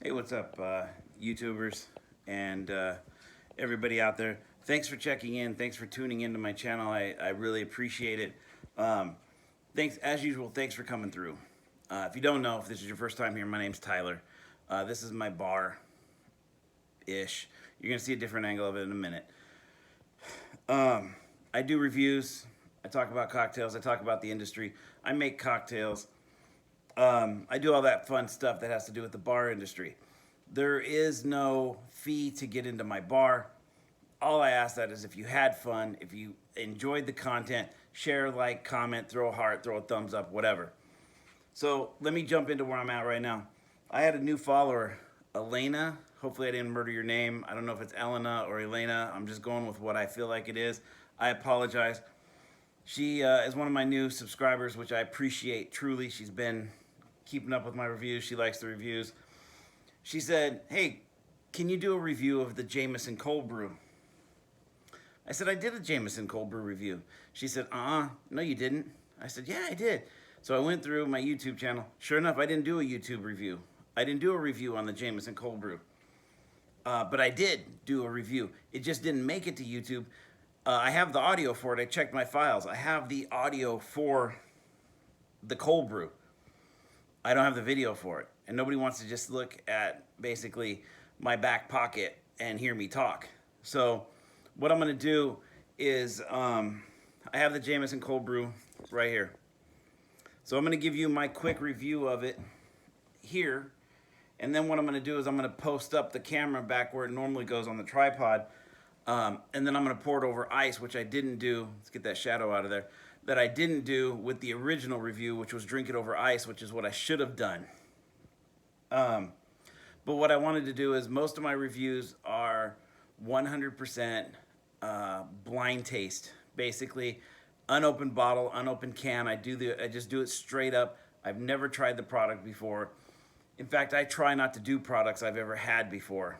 Hey, what's up, YouTubers and everybody out there? Thanks for checking in. Thanks for tuning into my channel. I really appreciate it. Thanks, as usual, thanks for coming through. If you don't know, if this is your first time here, my name's Tyler. This is my bar-ish. You're going to see a different angle of it in a minute. I do reviews. I talk about cocktails. I talk about the industry. I make cocktails. I do all that fun stuff that has to do with the bar industry. There is no fee to get into my bar. All I ask that is if you had fun, if you enjoyed the content, share, like, comment, throw a heart, throw a thumbs up, whatever. So let me jump into where I'm at right now. I had a new follower, Elena. Hopefully I didn't murder your name. I don't know if it's Elena or Elena. I'm just going with what I feel like it is. I apologize. She is one of my new subscribers, which I appreciate truly. She's been keeping up with my reviews. She likes the reviews. She said, hey, can you do a review of the Jameson Cold Brew? I said, I did a Jameson Cold Brew review. She said, no you didn't. I said, yeah, I did. So I went through my YouTube channel. Sure enough, I didn't do a YouTube review. I didn't do a review on the Jameson Cold Brew. But I did do a review. It just didn't make it to YouTube. I have the audio for it. I checked my files. I have the audio for the cold brew. I don't have the video for it. And nobody wants to just look at basically my back pocket and hear me talk. So what I'm going to do is I have the Jameson Cold Brew right here. So I'm going to give you my quick review of it here. And then what I'm going to do is I'm going to post up the camera back where it normally goes on the tripod. And then I'm going to pour it over ice, which I didn't do. Let's get that shadow out of there. That I didn't do with the original review, which was drink it over ice, which is what I should have done. But what I wanted to do is most of my reviews are 100% blind taste. Basically, unopened bottle, unopened can. I just do it straight up. I've never tried the product before. In fact, I try not to do products I've ever had before.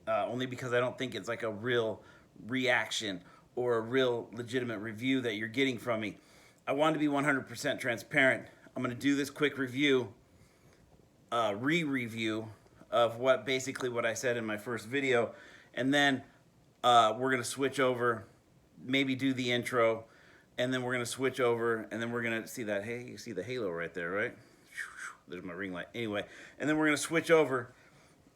Only because I don't think it's like a real reaction or a real legitimate review that you're getting from me. I want to be 100% transparent. I'm going to do this quick review, re-review of what I said in my first video, and then we're going to switch over, maybe do the intro, and then we're going to switch over, and then we're going to see that, hey, you see the halo right there, right? There's my ring light. Anyway, and then we're going to switch over,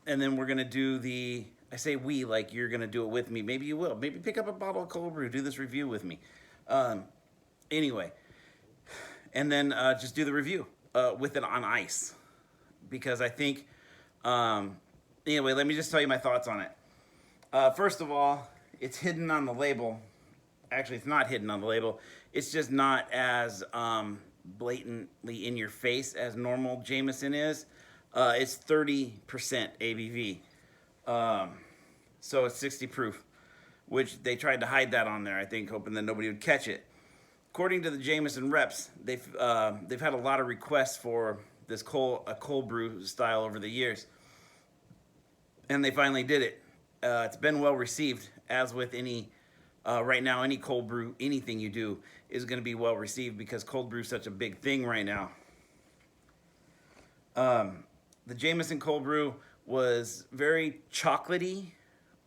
and then we're going to do the, I say we like you're going to do it with me. Maybe you will. Maybe pick up a bottle of cold brew, do this review with me. Anyway, and then just do the review with it on ice. Because I think, anyway, let me just tell you my thoughts on it. First of all, it's hidden on the label. Actually, it's not hidden on the label. It's just not as blatantly in your face as normal Jameson is. It's 30% ABV. So it's 60 proof, which they tried to hide that on there, I think, hoping that nobody would catch it. According to the Jameson reps, they've had a lot of requests for this cold brew style over the years, and they finally did it. It's been well received, as with any right now, any cold brew, anything you do is going to be well received because cold brew is such a big thing right now. The Jameson Cold Brew was very chocolatey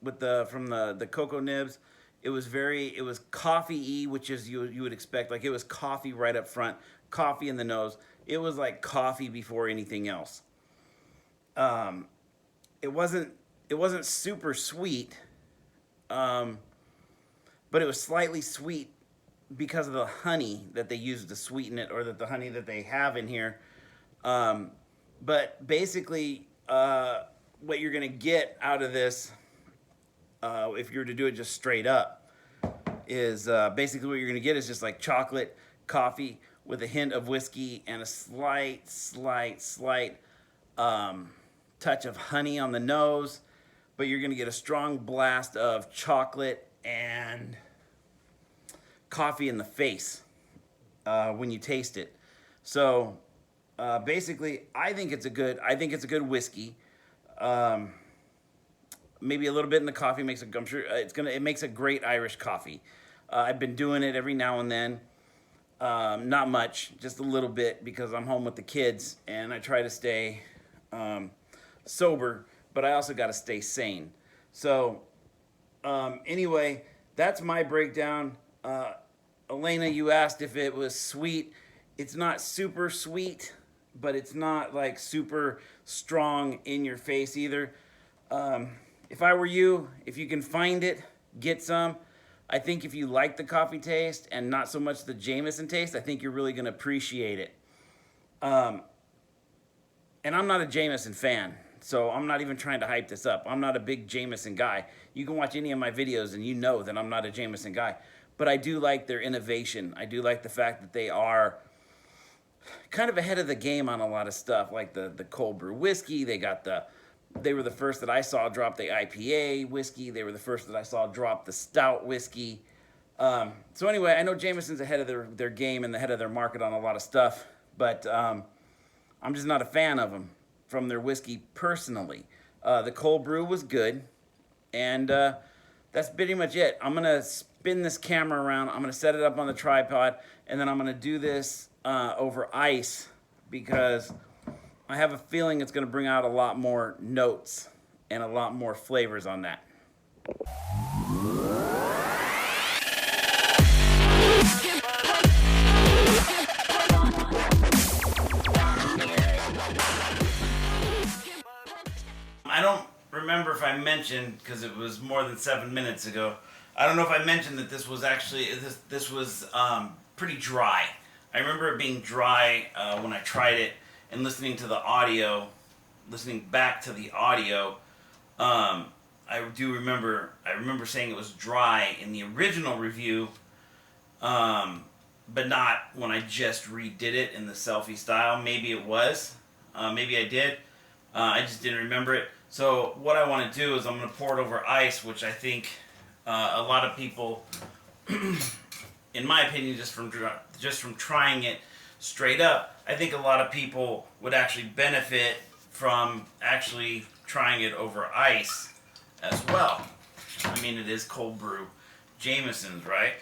with from the cocoa nibs. It was coffee-y, which is you would expect. Like, it was coffee right up front, coffee in the nose. It was like coffee before anything else. It wasn't super sweet, but it was slightly sweet because of the honey that they used to sweeten it, or the honey that they have in here. But basically, what you're gonna get out of this, if you were to do it just straight up, is basically what you're gonna get is just like chocolate, coffee with a hint of whiskey and a slight touch of honey on the nose. But you're gonna get a strong blast of chocolate and coffee in the face when you taste it. So basically, I think it's a good whiskey. Maybe a little bit in the coffee makes it. I'm sure it makes a great Irish coffee. I've been doing it every now and then. Not much, just a little bit, because I'm home with the kids and I try to stay sober, but I also got to stay sane. So, anyway, that's my breakdown. Elena, you asked if it was sweet. It's not super sweet, but it's not like super strong in your face either. If I were you, if you can find it, get some. I think if you like the coffee taste and not so much the Jameson taste, I think you're really going to appreciate it. And I'm not a Jameson fan, so I'm not even trying to hype this up. I'm not a big Jameson guy. You can watch any of my videos and you know that I'm not a Jameson guy. But I do like their innovation. I do like the fact that they are kind of ahead of the game on a lot of stuff, like the cold brew whiskey. They were the first that I saw drop the IPA whiskey. They were the first that I saw drop the stout whiskey. So anyway, I know Jameson's ahead of their game and ahead of their market on a lot of stuff, but I'm just not a fan of them from their whiskey personally. The cold brew was good, and that's pretty much it. I'm gonna spin this camera around. I'm gonna set it up on the tripod, and then I'm gonna do this over ice because I have a feeling it's gonna bring out a lot more notes and a lot more flavors on that. I don't remember if I mentioned, because it was more than 7 minutes ago, I don't know if I mentioned that this was actually, this was pretty dry. I remember it being dry when I tried it, and listening to the audio, listening back to the audio, I remember saying it was dry in the original review, but not when I just redid it in the selfie style. Maybe it was, maybe I did, I just didn't remember it. So what I want to do is I'm going to pour it over ice, which I think a lot of people, in my opinion, just from trying it straight up, I think a lot of people would actually benefit from actually trying it over ice as well. I mean, it is cold brew Jameson's, right?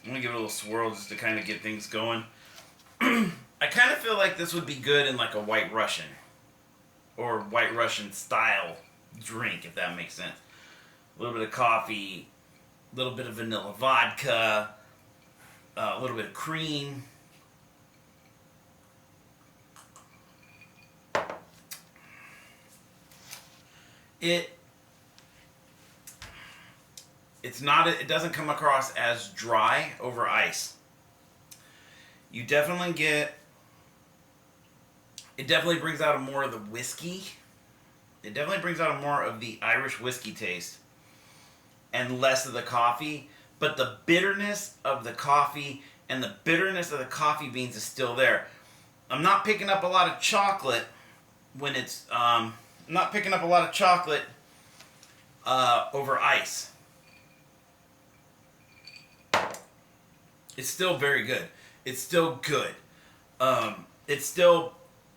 I'm going to give it a little swirl just to kind of get things going. I kind of feel like this would be good in like a White Russian or White Russian style drink, if that makes sense. A little bit of coffee, a little bit of vanilla vodka, a little bit of cream. It doesn't come across as dry over ice. You definitely get, it definitely brings out more of the whiskey. It definitely brings out more of the Irish whiskey taste and less of the coffee. But the bitterness of the coffee and the bitterness of the coffee beans is still there. I'm not picking up a lot of chocolate when it's, I'm not picking up a lot of chocolate over ice. It's still very good. It's still good. It's still,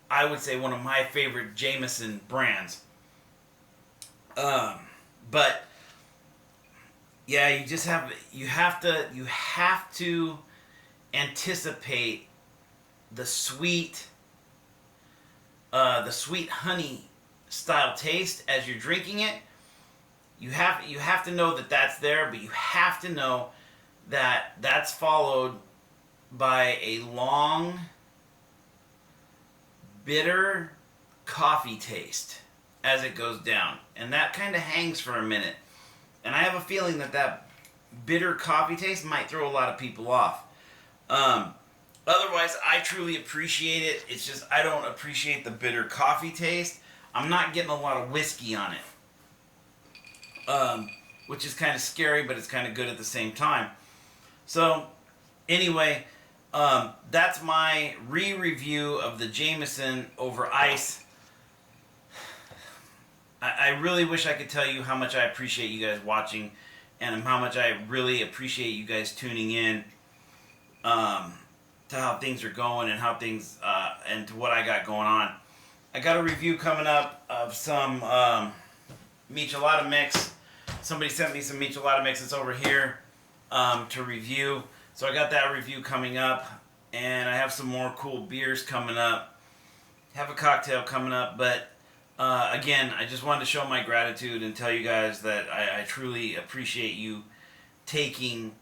I would say, one of my favorite Jameson brands. But yeah, you have to anticipate the sweet honey style taste as you're drinking it. You have to know that that's there, but you have to know that that's followed by a long, bitter coffee taste as it goes down. And that kind of hangs for a minute. And I have a feeling that bitter coffee taste might throw a lot of people off. Otherwise, I truly appreciate it. It's just I don't appreciate the bitter coffee taste. I'm not getting a lot of whiskey on it. Which is kind of scary, but it's kind of good at the same time. So, anyway, that's my re-review of the Jameson over ice. I really wish I could tell you how much I appreciate you guys watching and how much I really appreciate you guys tuning in to how things are going and how things and to what I got going on. I got a review coming up of some michelada mix. Somebody sent me some michelada mix. It's over here to review. So I got that review coming up, and I have some more cool beers coming up. have a cocktail coming up, but again, I just wanted to show my gratitude and tell you guys that I truly appreciate you taking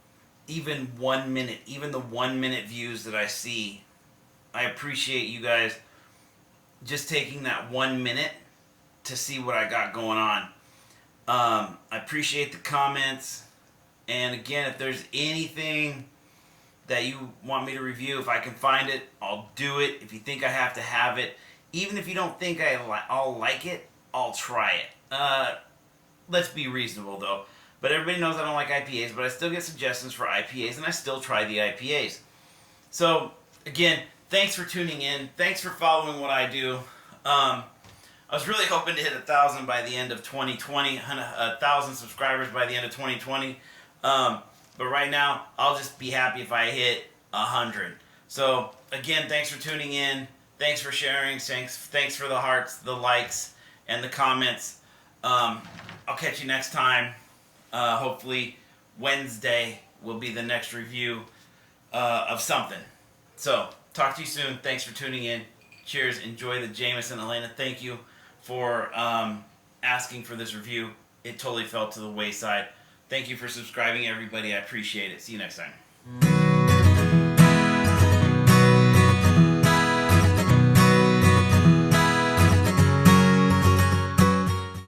even 1 minute, even the 1 minute views that I see. I appreciate you guys just taking that 1 minute to see what I got going on. I appreciate the comments. And again, if there's anything that you want me to review, if I can find it, I'll do it. If you think I have to have it, even if you don't think I'll like it, I'll try it. Let's be reasonable though. But everybody knows I don't like IPAs, but I still get suggestions for IPAs, and I still try the IPAs. So again, thanks for tuning in. Thanks for following what I do. I was really hoping to hit 1,000 by the end of 2020, 1,000 subscribers by the end of 2020. But right now, I'll just be happy if I hit 100. So again, thanks for tuning in. Thanks for sharing. Thanks for the hearts, the likes, and the comments. I'll catch you next time. Hopefully Wednesday will be the next review of something. So talk to you soon. Thanks for tuning in. Cheers. Enjoy the Jameson. Elena, thank you for asking for this review. It totally fell to the wayside. Thank you for subscribing, everybody. I appreciate it. See you next time.